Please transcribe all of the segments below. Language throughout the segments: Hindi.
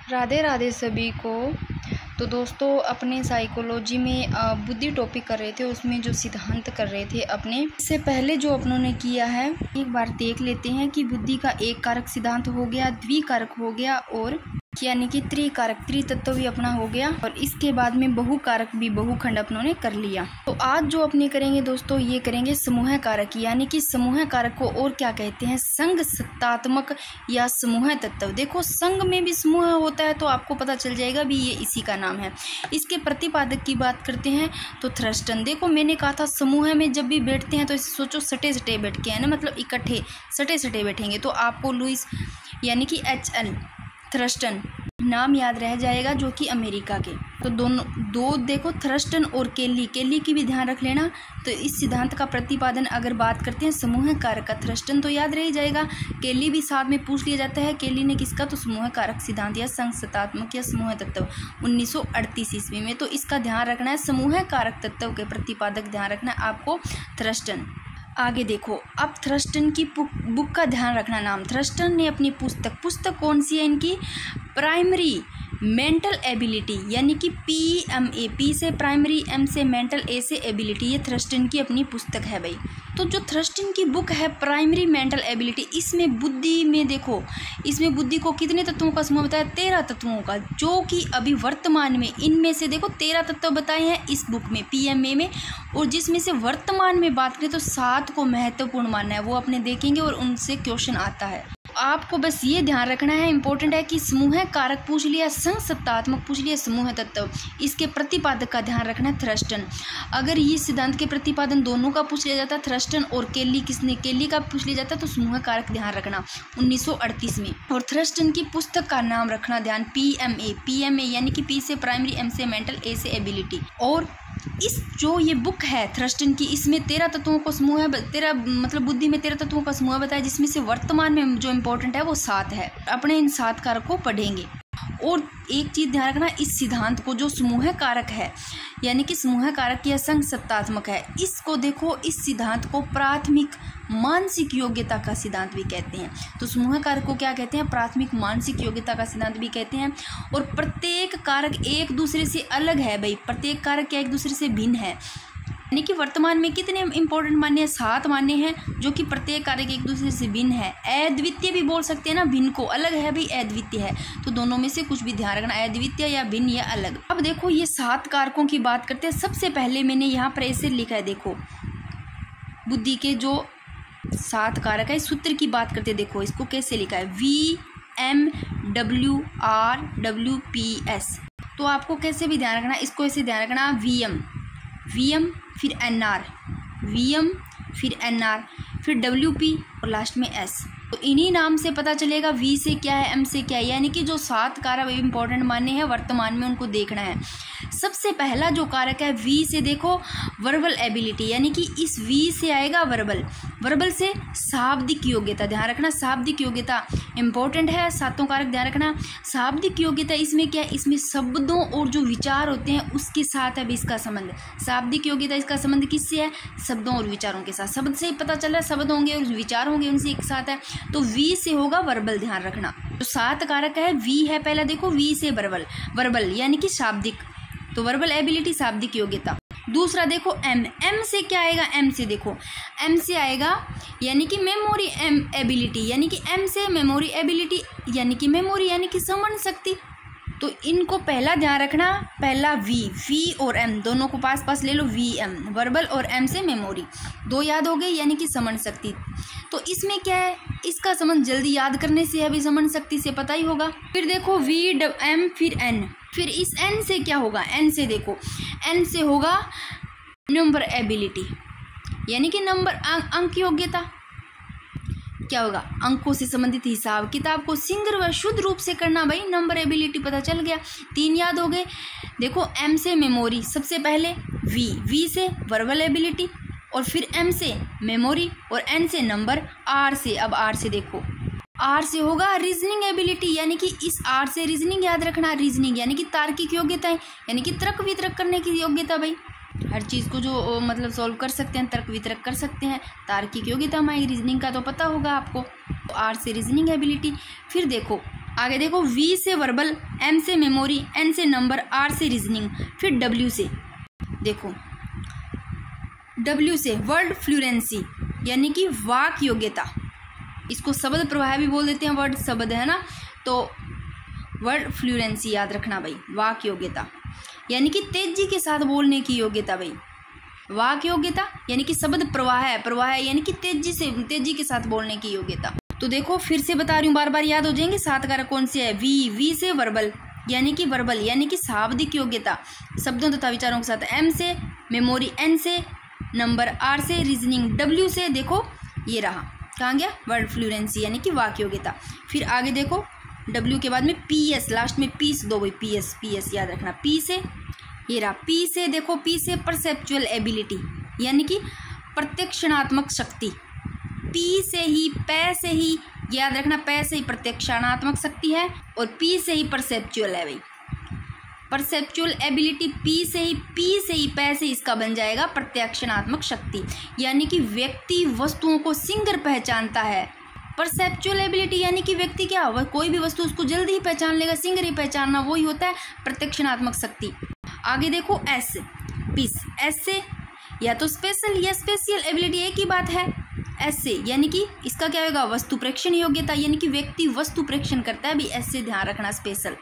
राधे राधे सभी को। तो दोस्तों अपने साइकोलॉजी में बुद्धि टॉपिक कर रहे थे, उसमें जो सिद्धांत कर रहे थे अपने, इससे पहले जो अपनों ने किया है एक बार देख लेते हैं कि बुद्धि का एक कारक सिद्धांत हो गया, द्विकारक हो गया और यानी कि त्रिकारक त्रितत्व भी अपना हो गया, और इसके बाद में बहुकारक भी बहुखंड अपनों ने कर लिया। तो आज जो अपने करेंगे दोस्तों ये करेंगे समूह कारक, यानी कि समूह कारक को और क्या कहते हैं, संघ सत्तात्मक या समूह तत्व। देखो संघ में भी समूह होता है तो आपको पता चल जाएगा भी ये इसी का नाम है। इसके प्रतिपादक की बात करते हैं तो थ्रस्टन। देखो मैंने कहा था समूह में जब भी बैठते हैं तो इसे सोचो सटे सटे बैठ के, है ना, मतलब इकट्ठे सटे सटे बैठेंगे तो आपको लुईस यानी कि HL थ्रस्टन नाम याद रह जाएगा, जो कि अमेरिका के। तो दो देखो थ्रस्टन और केली की भी ध्यान रख लेना। तो इस सिद्धांत का प्रतिपादन अगर बात करते हैं समूह कारक का, थ्रस्टन तो याद रह जाएगा, केली भी साथ में पूछ लिया जाता है। केली ने किसका, तो समूह कारक सिद्धांत या संघ सत्तात्मक या समूह तत्व 1938 ईस्वी में। तो इसका ध्यान रखना है, समूह कारक तत्व के प्रतिपादक ध्यान रखना है आपको थ्रस्टन। आगे देखो, अब थ्रस्टन की बुक का ध्यान रखना नाम। थ्रस्टन ने अपनी पुस्तक कौन सी है इनकी, प्राइमरी मेंटल एबिलिटी, यानी कि PMA, P से प्राइमरी, M से मेंटल, A से एबिलिटी, ये थ्रस्टन की अपनी पुस्तक है भाई। तो जो थ्रस्टन की बुक है प्राइमरी मेंटल एबिलिटी, इसमें बुद्धि में देखो, इसमें बुद्धि को कितने तत्वों का समूह बताया, 13 तत्वों का, जो कि अभी वर्तमान में इनमें से देखो 13 तत्व बताए हैं इस बुक में PMA में, और जिसमें से वर्तमान में बात करें तो 7 को महत्वपूर्ण मानना है, वो अपने देखेंगे और उनसे क्वेश्चन आता है। आपको बस ये ध्यान रखना है, इंपॉर्टेंट है कि समूह कारक पूछ लिया, संघ सत्तात्मक पूछ लिया, समूह तत्व, इसके प्रतिपादक का ध्यान रखना है थ्रस्टन। अगर ये सिद्धांत के प्रतिपादन दोनों का पूछ लिया जाता है, थ्रस्टन और केली का पूछ लिया जाता है, तो समूह कारक ध्यान रखना 1938 में। और थ्रस्टन की पुस्तक का नाम रखना ध्यान, PMA यानी कि P से प्राइमरी, M से मेंटल, A से एबिलिटी। और इस जो ये बुक है थ्रस्टन की, इसमें 13 तत्वों को समूह है, 13 मतलब बुद्धि में 13 तत्वों का समूह बताया, जिसमें से वर्तमान में जो इम्पोर्टेंट है वो 7 है। अपने इन 7 कारक को पढ़ेंगे। और एक चीज ध्यान रखना, इस सिद्धांत को जो समूह कारक है यानी कि समूह कारक या संघ सत्तात्मक है, इसको देखो, इस सिद्धांत को प्राथमिक मानसिक योग्यता का सिद्धांत भी कहते हैं। तो समूह कारक को क्या कहते हैं, प्राथमिक मानसिक योग्यता का सिद्धांत भी कहते हैं। और प्रत्येक कारक एक दूसरे से अलग है भाई, प्रत्येक कारक क्या एक दूसरे से भिन्न है, यानी कि वर्तमान में कितने इंपॉर्टेंट मान्य है, 7 मान्य हैं, जो कि प्रत्येक कारक एक दूसरे से भिन्न है। अद्वितीय भी बोल सकते हैं ना, भिन्न को, अलग है भी अद्वितीय है, तो दोनों में से कुछ भी ध्यान रखना, अद्वितीय या भिन्न या अलग। अब देखो ये 7 कारकों की बात करते हैं। सबसे पहले मैंने यहाँ पर ऐसे लिखा है, देखो बुद्धि के जो 7 कारक है, सूत्र की बात करते हैं, देखो इसको कैसे लिखा है, VMWRWPS। तो आपको कैसे भी ध्यान रखना, इसको ऐसे ध्यान रखना, VM फिर NR, VM फिर NR फिर WP और लास्ट में S। तो इन्हीं नाम से पता चलेगा V से क्या है, M से क्या है, यानी कि जो 7 कारक इंपॉर्टेंट माने हैं वर्तमान में उनको देखना है। सबसे पहला जो कारक है V से देखो, वर्बल एबिलिटी, यानी कि इस V से आएगा वर्बल से शाब्दिक योग्यता, ध्यान रखना शाब्दिक योग्यता इंपॉर्टेंट है, 7 कारक ध्यान रखना। शाब्दिक योग्यता इसमें क्या है, इसमें शब्दों और जो विचार होते हैं उसके साथ है इसका संबंध। शाब्दिक योग्यता इसका संबंध किससे है, शब्दों और विचारों के साथ। शब्द से ही पता चल रहा है, शब्द होंगे और विचार होंगे, उनसे एक साथ है, तो V से होगा वर्बल, ध्यान रखना। तो 7 कारक है, V है पहला, देखो V से वर्बल यानी कि शाब्दिक, तो वर्बल एबिलिटी शाब्दिक योग्यता। दूसरा देखो M से क्या आएगा, M से देखो, M से आएगा यानी कि मेमोरी एबिलिटी, यानी कि M से मेमोरी एबिलिटी, यानी कि मेमोरी यानी कि समझ शक्ति। तो इनको पहला ध्यान रखना, पहला V और M दोनों को पास ले लो, VM वर्बल और M से मेमोरी, 2 याद हो गए, यानी कि समझ शक्ति। तो इसमें क्या है, इसका संबंध जल्दी याद करने से है भी, समझ शक्ति से पता ही होगा। फिर देखो VM फिर N, फिर इस N से क्या होगा, N से देखो, N से होगा नंबर एबिलिटी, यानी कि नंबर अंक योग्यता। क्या होगा, अंकों से संबंधित हिसाब किताब को शीघ्र व शुद्ध रूप से करना, भाई नंबर एबिलिटी पता चल गया, 3 याद हो गए। देखो M से मेमोरी, सबसे पहले V से वर्बल एबिलिटी, और फिर M से मेमोरी, और N से नंबर, R से, अब R से देखो, R से होगा रीजनिंग एबिलिटी, यानी कि इस R से रीजनिंग याद रखना, रीजनिंग यानी कि तार्किक योग्यता है, यानी कि तर्क वितर्क करने की योग्यता, भाई हर चीज़ को जो मतलब सॉल्व कर सकते हैं, तर्क वितर्क कर सकते हैं, तार्किक योग्यता हमारी रीजनिंग का तो पता होगा आपको। तो आर से रीजनिंग एबिलिटी। फिर देखो आगे देखो V से वर्बल, M से मेमोरी, N से नंबर, R से रीजनिंग, फिर W से देखो W से वर्ड फ्लुएंसी यानी कि वाक योग्यता, इसको शब्द प्रवाह भी बोल देते हैं, वर्ड शब्द है ना, तो वर्ड फ्लुएंसी याद रखना भाई, वाक योग्यता यानी कि तेजी के साथ बोलने की योग्यता भाई। वाक योग्यता यानी कि शब्द प्रवाह है, प्रवाह यानी कि तेजी के साथ बोलने की योग्यता। तो देखो फिर से बता रही हूँ, बार बार याद हो जाएंगे। 7 कारक कौन से है? V से वर्बल यानी कि शाब्दिक योग्यता शब्दों तथा विचारों के साथ, M से मेमोरी, N से नंबर, R से रीजनिंग, W से देखो ये रहा कहाँ गया वर्ड फ्लुएंसी यानी कि वाक योग्यता। फिर आगे देखो W के बाद में PS, लास्ट में पीस दो भाई, PS याद रखना। P से ये रहा, P से देखो P से परसेप्चुअल एबिलिटी यानी कि प्रत्यक्षणात्मक शक्ति। P से ही पै से ही याद रखना, पै से ही प्रत्यक्षणात्मक शक्ति है और P से ही परसेप्चुअल है भाई, परसेप्चुअल एबिलिटी P से ही पै से इसका बन जाएगा प्रत्यक्षणात्मक शक्ति यानी कि व्यक्ति वस्तुओं को शीघ्र पहचानता है। परसेप्चुअल एबिलिटी यानी कि व्यक्ति क्या, कोई भी वस्तु उसको जल्दी ही पहचान लेगा, शीघ्र ही पहचानना, वही होता है प्रत्यक्षणात्मक शक्ति। आगे देखो S से या तो स्पेशल या स्पेशियल एबिलिटी एक ही बात है। S से यानी कि इसका क्या होगा, वस्तु प्रेक्षण योग्यता यानी कि व्यक्ति वस्तु प्रेक्षण करता है भी, S से ध्यान रखना, स्पेशल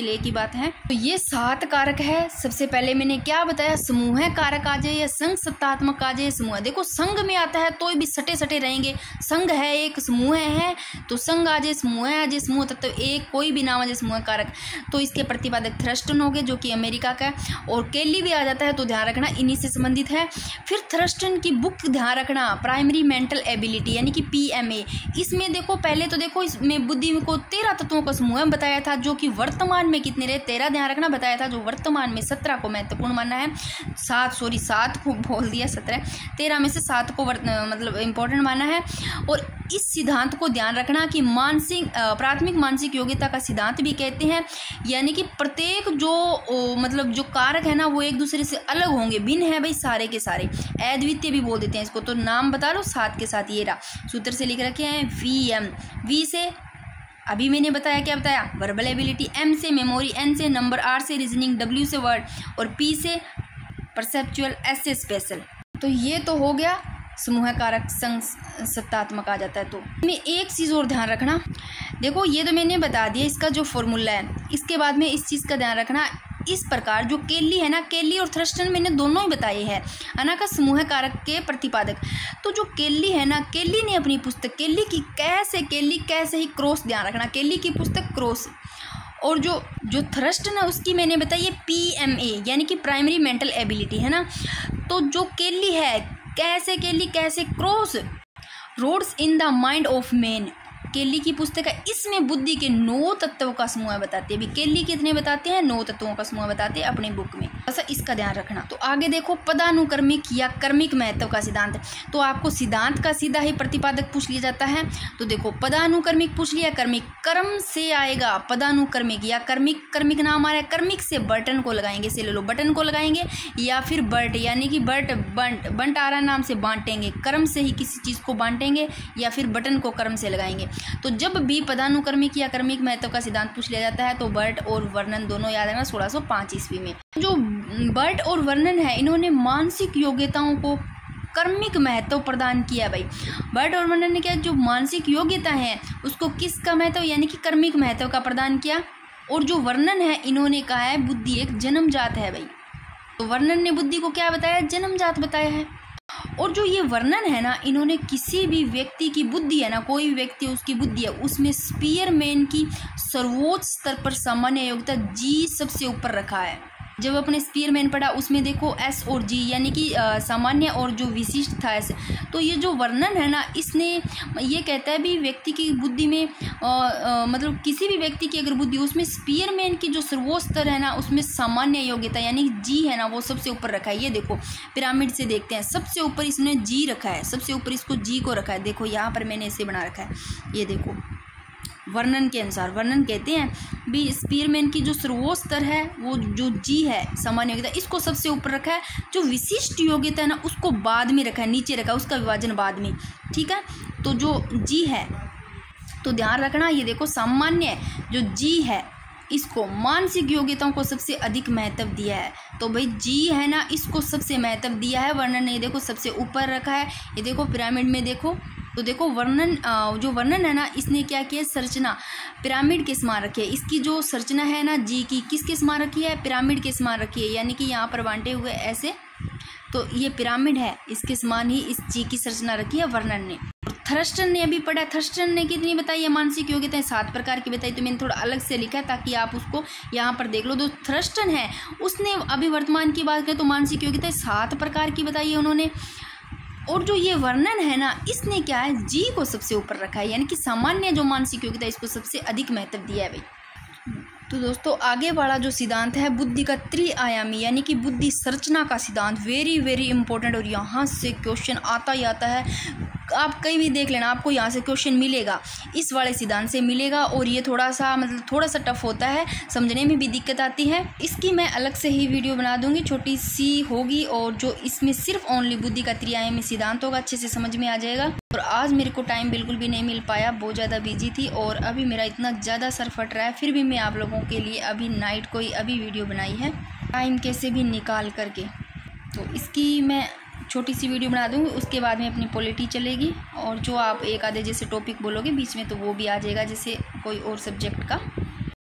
एक ही बात है। तो ये 7 कारक है। सबसे पहले मैंने क्या बताया, समूह कारक आ जाए या संघ सत्तात्मक आ जाए। समूह देखो संघ में आता है तो भी सटे रहेंगे, संघ है एक, समूह है तो संघ आ जाए, समूह आ जाए, समूह तत्व एक, कोई भी नाम आ जाए समूह कारक। तो इसके प्रतिपादक थ्रस्टन हो गए जो कि अमेरिका का है, और केली भी आ जाता है तो ध्यान रखना इन्हीं से संबंधित है। फिर थ्रस्टन की बुक ध्यान रखना, प्राइमरी मेंटल एबिलिटी यानी कि PMA। इसमें देखो पहले तो देखो इसमें बुद्धि को 13 तत्वों का समूह बताया था जो कि वर्तमान में कितने रहे, 13 ध्यान रखना बताया था, जो वर्तमान में 17 को महत्वपूर्ण मानना है, 7 को बोल दिया, 13 में से 7 को मतलब इम्पोर्टेंट माना है। और इस सिद्धांत को ध्यान रखना कि प्राथमिक मानसिक योग्यता का सिद्धांत भी कहते हैं, यानी कि प्रत्येक जो कारक है ना वो एक दूसरे से अलग होंगे, भिन्न है भाई सारे के सारे, अद्वितीय भी बोल देते हैं इसको। तो नाम बता लो 7 के साथ, ये रहा सूत्र से लिख रखे हैं। V से अभी मैंने बताया, क्या बताया, वर्बल एबिलिटी, M से मेमोरी, N से नंबर, R से रीजनिंग, W से वर्ड और P से परसेप्चुअल, S से स्पेशल। तो ये तो हो गया समूह कारक, संघ सत्तात्मक आ जाता है। तो में एक चीज़ और ध्यान रखना, देखो ये तो मैंने बता दिया इसका जो फॉर्मूला है, इसके बाद में इस चीज़ का ध्यान रखना, इस प्रकार जो केली है ना, केली और थ्रस्टन मैंने दोनों ही बताए हैं अना का समूह कारक के प्रतिपादक। तो जो केली है ना, केली ने अपनी पुस्तक केली कैसे ही क्रॉस, ध्यान रखना केली की पुस्तक क्रॉस, और जो थ्रस्टन है उसकी मैंने बताई है PMA यानी कि प्राइमरी मेंटल एबिलिटी है ना। तो जो केली है कैसे cross roads in the mind of man, Kelly की पुस्तक है, इसमें बुद्धि के 9 तत्वों का समूह बताते हैं। अभी केली कितने बताते हैं, 9 तत्वों का समूह बताते हैं अपनी बुक में, बस इसका ध्यान रखना। तो आगे देखो पदानुक्रमिक या कर्मिक महत्व का सिद्धांत। तो आपको सिद्धांत का सीधा ही प्रतिपादक पूछ लिया जाता है। तो देखो पदानुक्रमिक पूछ लिया, कर्मिक कर्म से आएगा, पदानुक्रमिक या कर्मिक नाम आ रहा है, कर्मिक से बटन को लगाएंगे, से ले लो बटन को लगाएंगे, या फिर बट यानी कि बंट आ रहा नाम से बांटेंगे, कर्म से ही किसी चीज़ को बांटेंगे, या फिर बटन को कर्म से लगाएंगे। तो जब भी पदानुक्रमिक या कर्मिक महत्व का सिद्धांत पूछ लिया जाता है तो बर्ट और वर्णन दोनों याद रखना 1605 ईस्वी में। जो बर्ट और वर्णन है इन्होंने मानसिक योग्यताओं को कर्मिक महत्व प्रदान किया भाई। बर्ट और वर्णन ने क्या, जो मानसिक योग्यता है उसको किसका महत्व यानी कि कर्मिक महत्व का प्रदान किया, और जो वर्णन है इन्होंने कहा है बुद्धि एक जन्मजात है भाई। तो वर्णन ने बुद्धि को क्या बताया, जन्मजात बताया है। और जो ये वर्णन है ना, इन्होंने किसी भी व्यक्ति की बुद्धि है ना, कोई भी व्यक्ति उसकी बुद्धि है उसमें स्पीयरमैन की सर्वोच्च स्तर पर सामान्य योग्यता G सबसे ऊपर रखा है। जब अपने स्पीयरमैन पढ़ा उसमें देखो S और G यानी कि सामान्य और जो विशिष्ट था S। तो ये जो वर्णन है ना, इसने ये कहता है भी व्यक्ति की बुद्धि में मतलब किसी भी व्यक्ति की अगर बुद्धि उसमें स्पीयरमैन की जो सर्वोच्च स्तर है ना उसमें सामान्य योग्यता यानी G है ना वो सबसे ऊपर रखा है। ये देखो पिरामिड से देखते हैं, सबसे ऊपर इसने G रखा है, सबसे ऊपर इसको G को रखा है। देखो यहाँ पर मैंने इसे बना रखा है, ये देखो वर्णन के अनुसार। वर्णन कहते हैं भी स्पीयरमैन की जो सर्वोच्च स्तर है वो जो G है सामान्य योग्यता, इसको सबसे ऊपर रखा है। जो विशिष्ट योग्यता है ना उसको बाद में रखा है, नीचे रखा है, उसका विभाजन बाद में, ठीक है। तो जो G है तो ध्यान रखना, ये देखो सामान्य जो जी है इसको मानसिक योग्यताओं को सबसे अधिक महत्व दिया है। तो भाई जी है ना, इसको सबसे महत्व दिया है। वर्णन ने देखो सबसे ऊपर रखा है। ये देखो पिरामिड में देखो, तो देखो वर्णन जो वर्णन है ना, इसने क्या किया, संरचना पिरामिड के समान रखी है। इसकी जो संरचना है ना जी की, किसके समान रखी है, पिरामिड के समान रखी है। यानी कि यहाँ पर बांटे हुए ऐसे, तो ये पिरामिड है, इसके समान ही इस जी की संरचना रखी है वर्णन ने। थर्स्टन ने अभी पढ़ा, थर्स्टन ने कितनी बताई है मानसिक योग्यताएं, 7 प्रकार की बताई। तो मैंने थोड़ा अलग से लिखा है ताकि आप उसको यहाँ पर देख लो। तो थर्स्टन है, उसने अभी वर्तमान की बात करें तो मानसिक योग्यताएं 7 प्रकार की बताई है उन्होंने। और जो ये वर्णन है ना, इसने क्या है, जी को सबसे ऊपर रखा है, यानी कि सामान्य जो मानसिक योग्यता है इसको सबसे अधिक महत्व दिया है भाई। तो दोस्तों आगे वाला जो सिद्धांत है बुद्धि का त्रिआयामी यानी कि बुद्धि संरचना का सिद्धांत, वेरी वेरी इंपॉर्टेंट। और यहाँ से क्वेश्चन आता ही आता है, आप कहीं भी देख लेना, आपको यहाँ से क्वेश्चन मिलेगा, इस वाले सिद्धांत से मिलेगा। और ये थोड़ा सा थोड़ा सा टफ होता है, समझने में भी दिक्कत आती है। इसकी मैं अलग से ही वीडियो बना दूंगी, छोटी सी होगी, और जो इसमें सिर्फ ओनली बुद्धि का त्रिआयामी सिद्धांत होगा, अच्छे से समझ में आ जाएगा। और आज मेरे को टाइम बिल्कुल भी नहीं मिल पाया, बहुत ज़्यादा बिजी थी, और अभी मेरा इतना ज़्यादा सर फट रहा है, फिर भी मैं आप लोगों के लिए अभी नाइट को ही अभी वीडियो बनाई है, टाइम कैसे भी निकाल करके। तो इसकी मैं छोटी सी वीडियो बना दूँगी, उसके बाद में अपनी पॉलिटी चलेगी। और जो आप एक आधे जैसे टॉपिक बोलोगे बीच में, तो वो भी आ जाएगा, जैसे कोई और सब्जेक्ट का।